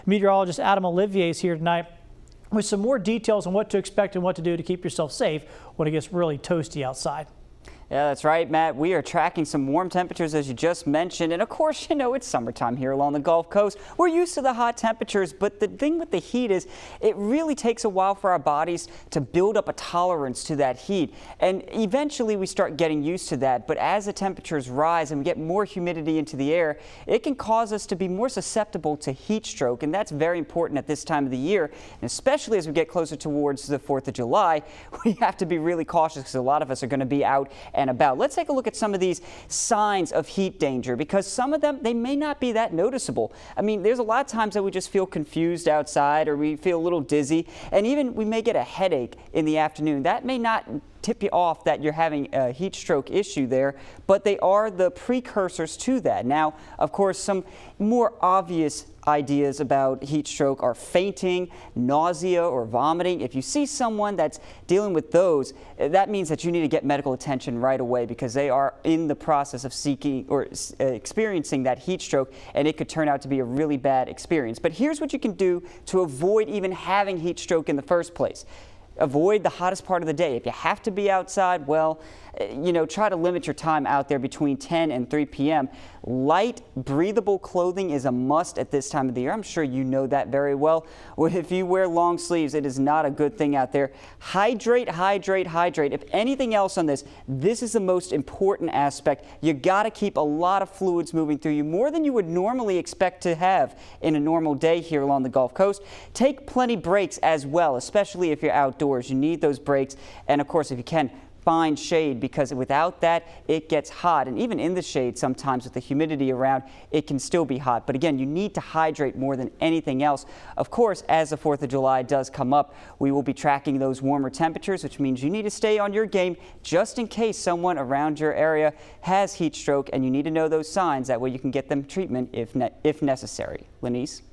Meteorologist Adam Olivier is here tonight with some more details on what to expect and what to do to keep yourself safe when it gets really toasty outside. Yeah, that's right, Matt. We are tracking some warm temperatures, as you just mentioned. And of course, you know, it's summertime here along the Gulf Coast. We're used to the hot temperatures, but the thing with the heat is it really takes a while for our bodies to build up a tolerance to that heat. And eventually we start getting used to that. But as the temperatures rise and we get more humidity into the air, it can cause us to be more susceptible to heat stroke. And that's very important at this time of the year. And especially as we get closer towards the 4th of July, we have to be really cautious because a lot of us are going to be out and about. Let's take a look at some of these signs of heat danger, because some of them, they may not be that noticeable. I mean, there's a lot of times that we just feel confused outside, or we feel a little dizzy, and even we may get a headache in the afternoon. That may not tip you off that you're having a heat stroke issue there, but they are the precursors to that. Now, of course, some more obvious ideas about heat stroke are fainting, nausea, or vomiting. If you see someone that's dealing with those, that means that you need to get medical attention right away, because they are in the process of seeking or experiencing that heat stroke, and it could turn out to be a really bad experience. But here's what you can do to avoid even having heat stroke in the first place. Avoid the hottest part of the day. If you have to be outside, well, you know, try to limit your time out there between 10 and 3 p.m. Light, breathable clothing is a must at this time of the year. I'm sure you know that very well. If you wear long sleeves, it is not a good thing out there. Hydrate, hydrate, hydrate. If anything else on this, this is the most important aspect. You got to keep a lot of fluids moving through you, more than you would normally expect to have in a normal day here along the Gulf Coast. Take plenty breaks as well, especially if you're outdoors. You need those breaks. And of course, if you can, find shade, because without that, it gets hot. And even in the shade, sometimes with the humidity around, it can still be hot. But again, you need to hydrate more than anything else. Of course, as the 4th of July does come up, we will be tracking those warmer temperatures, which means you need to stay on your game just in case someone around your area has heat stroke, and you need to know those signs. That way you can get them treatment if necessary. Lenise?